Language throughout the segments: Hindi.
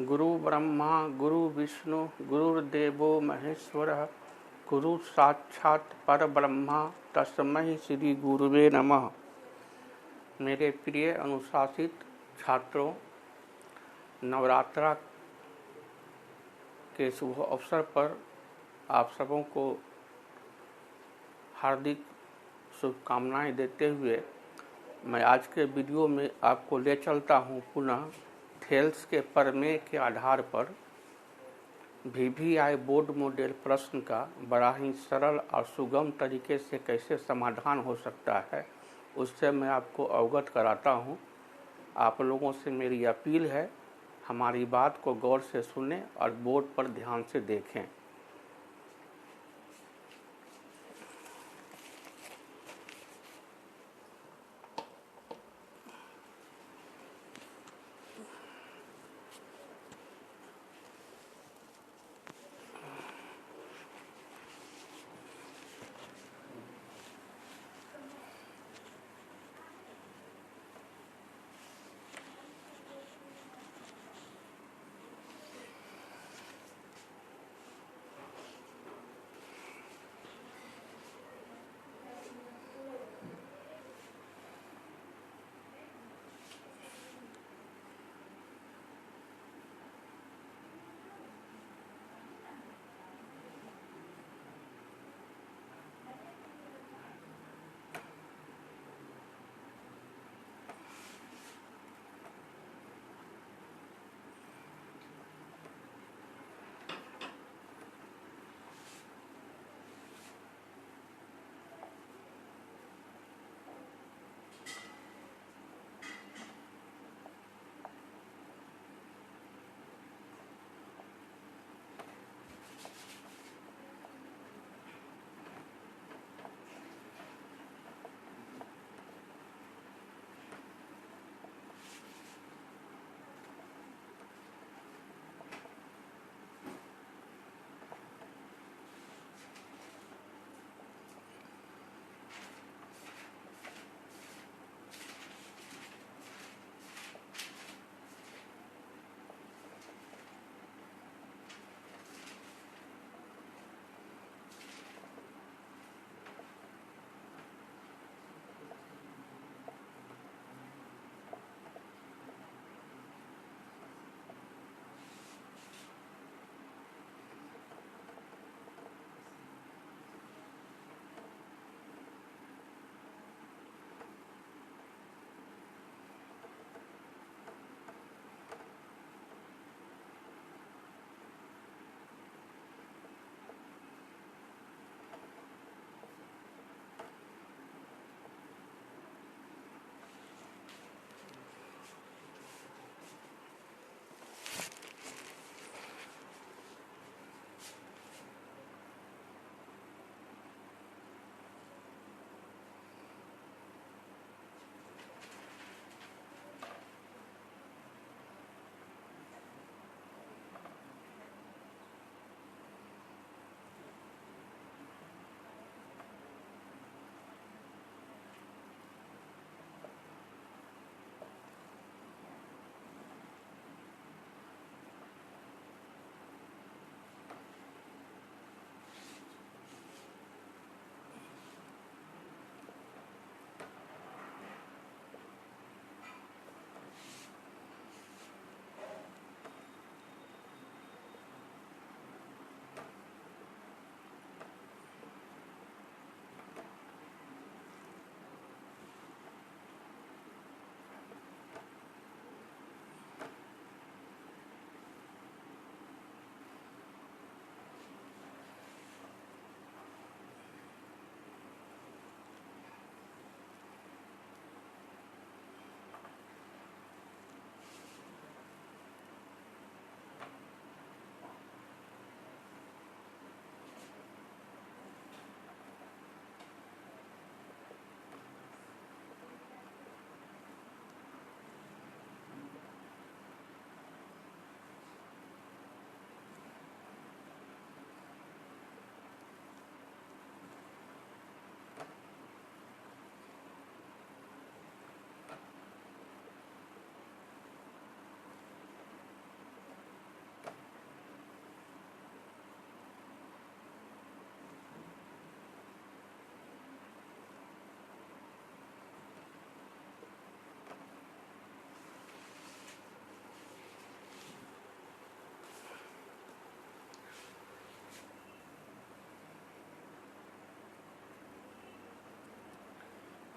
गुरु ब्रह्मा गुरु विष्णु गुरुर्देवो महेश्वरः गुरु साक्षात् परब्रह्मा तस्मै श्री गुरुवे नमः। मेरे प्रिय अनुशासित छात्रों, नवरात्रा के शुभ अवसर पर आप सबों को हार्दिक शुभकामनाएं देते हुए मैं आज के वीडियो में आपको ले चलता हूं पुनः थेल्स के प्रमेय के आधार पर VVI बोर्ड मॉडल प्रश्न का बड़ा ही सरल और सुगम तरीके से कैसे समाधान हो सकता है, उससे मैं आपको अवगत कराता हूं। आप लोगों से मेरी अपील है, हमारी बात को गौर से सुनें और बोर्ड पर ध्यान से देखें।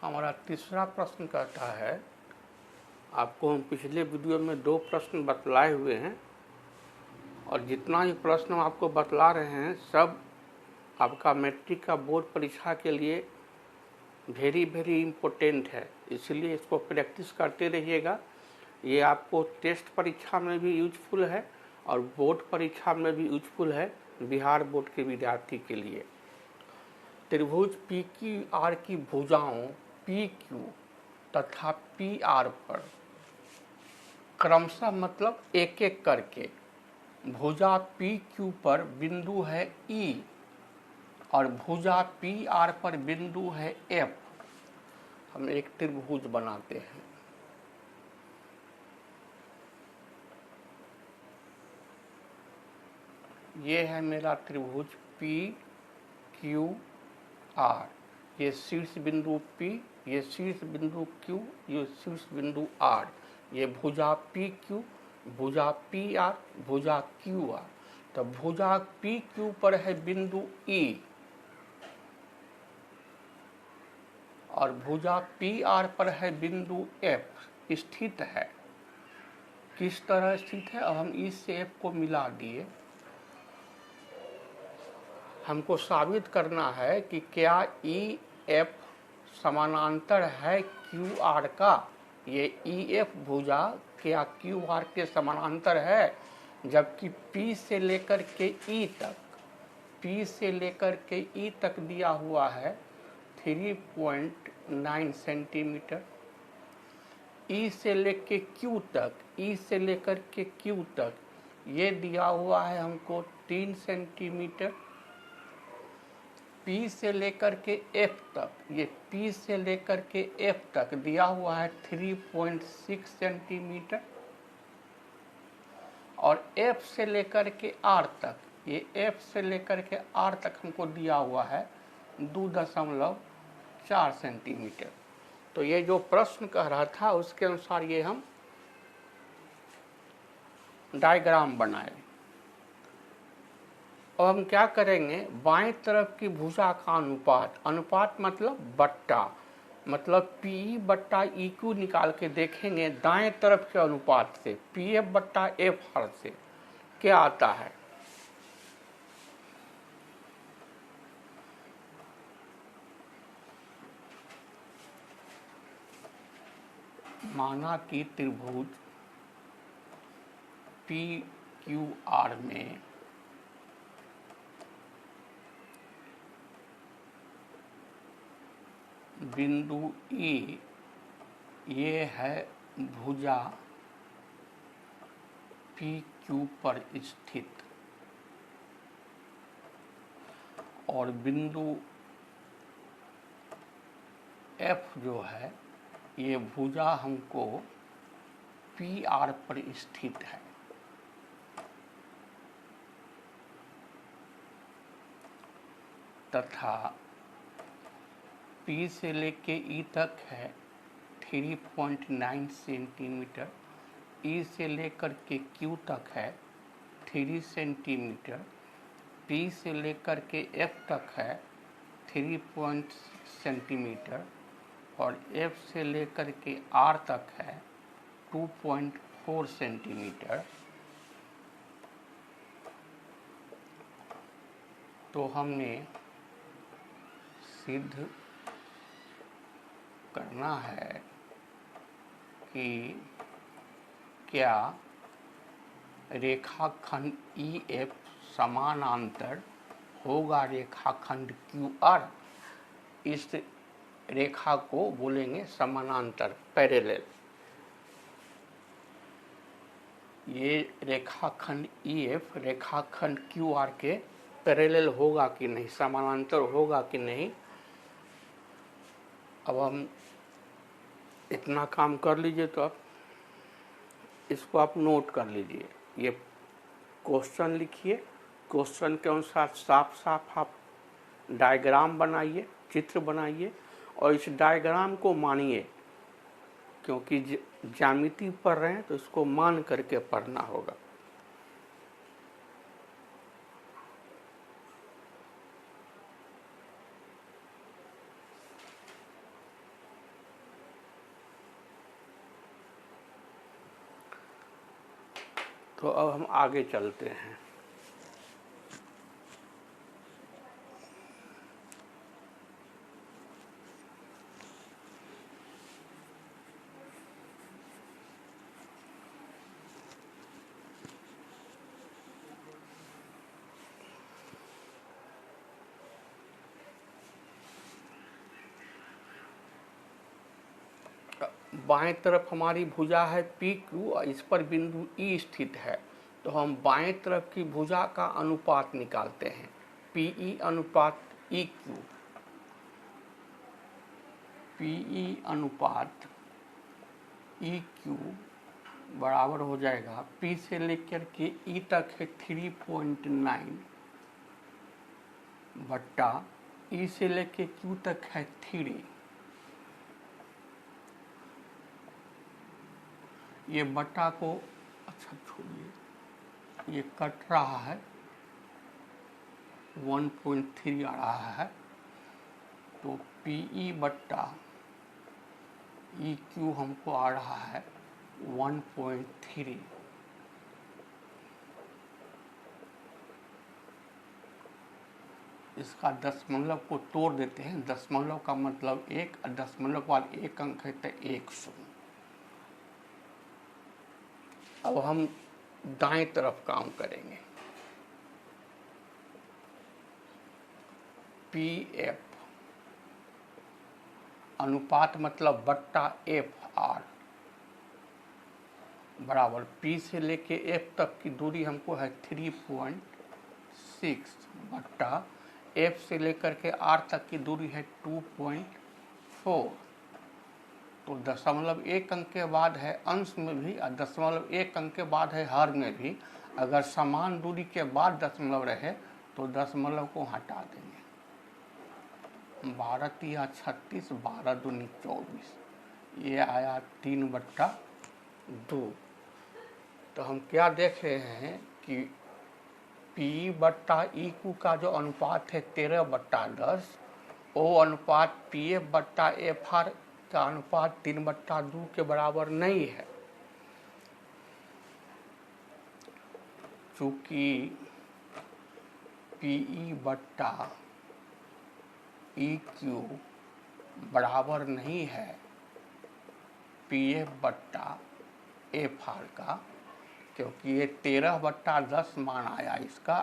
हमारा तीसरा प्रश्न कहता है, आपको हम पिछले वीडियो में 2 प्रश्न बतलाए हुए हैं और जितना भी प्रश्न हम आपको बतला रहे हैं सब आपका मैट्रिक का बोर्ड परीक्षा के लिए वेरी इम्पोर्टेंट है, इसलिए इसको प्रैक्टिस करते रहिएगा। ये आपको टेस्ट परीक्षा में भी यूजफुल है और बोर्ड परीक्षा में भी यूजफुल है बिहार बोर्ड के विद्यार्थी के लिए। त्रिभुज पी क्यू आर की भुजाओं पी क्यू तथा पी आर पर क्रमशः मतलब एक एक करके भुजा पी क्यू पर बिंदु है ई और भुजा पी आर पर बिंदु है एफ। हम एक त्रिभुज बनाते हैं। ये है मेरा त्रिभुज पी क्यू आर, ये शीर्ष बिंदु P, ये शीर्ष बिंदु Q, ये शीर्ष बिंदु R, ये भुजा PQ, भुजा PR, भुजा QR। तो भुजा PQ पर है बिंदु E और भुजा PR पर है बिंदु F स्थित है। किस तरह स्थित है? अब हम E से F को मिला दिए। हमको साबित करना है कि क्या EF समानांतर है QR का। ये EF भुजा क्या QR के समानांतर है, जबकि P से लेकर के E तक, P से लेकर के E तक दिया हुआ है 3.9 सेंटीमीटर। E से लेकर Q तक, E से लेकर के Q तक ये दिया हुआ है हमको 3 सेंटीमीटर। P से लेकर के F तक, ये P से लेकर के F तक दिया हुआ है 3.6 सेंटीमीटर और F से लेकर के R तक, ये F से लेकर के R तक हमको दिया हुआ है 2.4 सेंटीमीटर। तो ये जो प्रश्न कह रहा था उसके अनुसार ये हम डायग्राम बनाए। अब हम क्या करेंगे, बाएं तरफ की भुजा का अनुपात, अनुपात मतलब बट्टा, मतलब PE बट्टा EQ निकाल के देखेंगे दाएं तरफ के अनुपात से PF बट्टा FR से क्या आता है। माना कि त्रिभुज PQR में बिंदु E ये है भुजा PQ पर स्थित और बिंदु F जो है ये भुजा हमको PR पर स्थित है। तथा P से लेके E तक है 3.9 सेंटीमीटर, E से लेकर के Q तक है 3 सेंटीमीटर, P से लेकर के F तक है 3 सेंटीमीटर और F से लेकर के R तक है 2.4 सेंटीमीटर। तो हमने सिद्ध करना है कि क्या रेखाखंड EF समानांतर होगा रेखाखंड QR। इस रेखा को बोलेंगे समानांतर, पैरेलल। ये रेखाखंड EF रेखाखंड QR के पैरेलल होगा कि नहीं, समानांतर होगा कि नहीं। अब हम इतना काम कर लीजिए तो अब इसको आप नोट कर लीजिए। ये क्वेश्चन लिखिए, क्वेश्चन के अनुसार साफ साफ आप डायग्राम बनाइए, चित्र बनाइए और इस डायग्राम को मानिए, क्योंकि ज्यामिति पढ़ रहे हैं तो इसको मान करके पढ़ना होगा। तो अब हम आगे चलते हैं। बाएं तरफ हमारी भुजा है पी क्यू और इस पर बिंदु ई स्थित है, तो हम बाएं तरफ की भुजा का अनुपात निकालते हैं, पीई अनुपात ई क्यू। पीई अनुपात ई क्यू बराबर हो जाएगा, पी से लेकर के ई तक है 3.9 बट्टा ई से लेकर क्यू तक है 3। ये बट्टा को अच्छा छोड़िए, ये कट रहा है 1.3 आ रहा है, तो पीई बट्टा ई क्यू हमको आ रहा है 1.3। इसका दशमलव को तोड़ देते हैं, दशमलव का मतलब 1 और दशमलव के बाद 1 अंक है तो 100। अब हम दाएं तरफ काम करेंगे। पी एफ अनुपात मतलब बट्टा एफ आर बराबर पी से लेके एफ तक की दूरी हमको है 3.6 बट्टा एफ से लेकर के आर तक की दूरी है 2.4। तो दशमलव 1 अंक के बाद है अंश में भी और दशमलव 1 अंक के बाद है हर में भी। अगर समान दूरी के बाद दशमलव रहे तो दशमलव को हटा देंगे। 12 तिया 36, 12 दूनी 24, ये आया 3/2। तो हम क्या देख रहे हैं कि पी बट्टा ई क्यू का जो अनुपात है 13/10, वो अनुपात पी एफ बट्टा एफ आर का अनुपात 3/2 के बराबर नहीं है। चूंकि पीई बट्टा ई क्यू बराबर नहीं है पी एफ बट्टा एफ आर का, क्योंकि ये 13/10 मान आया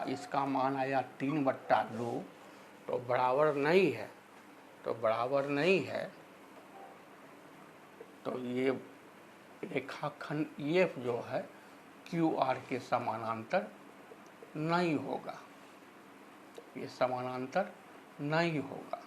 इसका मान आया 3/2, तो बराबर नहीं है। तो बराबर नहीं है तो ये रेखाखंड EF जो है QR के समानांतर नहीं होगा, ये समानांतर नहीं होगा।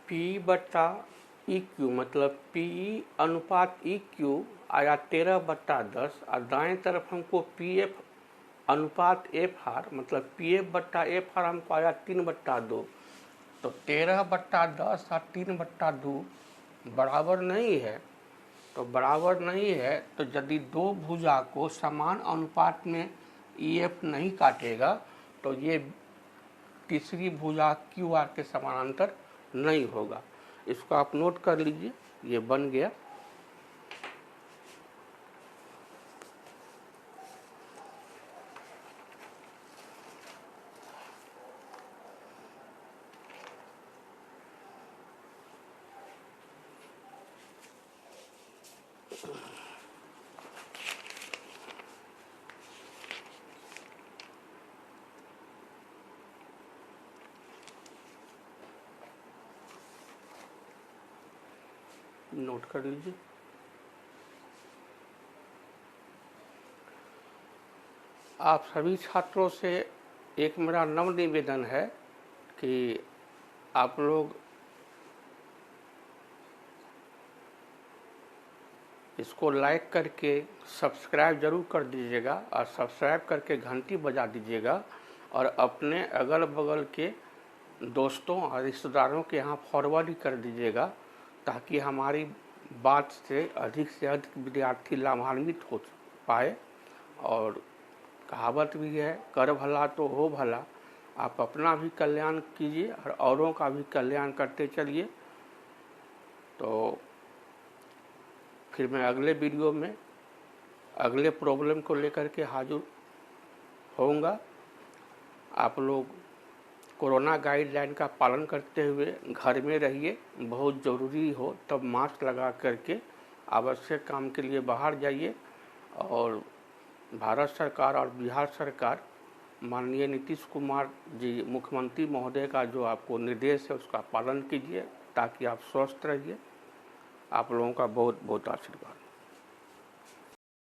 पी बट्टा ई क्यू मतलब पीई अनुपात ई क्यू आया 13/10 और दाएं तरफ हमको पी एफ अनुपात एफ आर मतलब पी एफ बट्टा एफ आर हमको आया 3/2। तो 13/10 और 3/2 बराबर नहीं है। तो बराबर नहीं है तो यदि दो भुजा को समान अनुपात में EF नहीं काटेगा तो ये तीसरी भुजा QR के समानांतर नहीं होगा। इसको आप नोट कर लीजिए, ये बन गया। नोट कर लीजिए। आप सभी छात्रों से एक मेरा नम्र निवेदन है कि आप लोग इसको लाइक करके सब्सक्राइब जरूर कर दीजिएगा और सब्सक्राइब करके घंटी बजा दीजिएगा और अपने अगल बगल के दोस्तों और रिश्तेदारों के यहाँ फॉरवर्ड कर दीजिएगा, ताकि हमारी बात से अधिक विद्यार्थी लाभान्वित हो पाए। और कहावत भी है, कर भला तो हो भला। आप अपना भी कल्याण कीजिए और औरों का भी कल्याण करते चलिए। तो फिर मैं अगले वीडियो में अगले प्रॉब्लम को लेकर के हाजिर होऊंगा। आप लोग कोरोना गाइडलाइन का पालन करते हुए घर में रहिए। बहुत ज़रूरी हो तब मास्क लगा करके आवश्यक काम के लिए बाहर जाइए। और भारत सरकार और बिहार सरकार माननीय नीतीश कुमार जी मुख्यमंत्री महोदय का जो आपको निर्देश है उसका पालन कीजिए, ताकि आप स्वस्थ रहिए। आप लोगों का बहुत बहुत आशीर्वाद।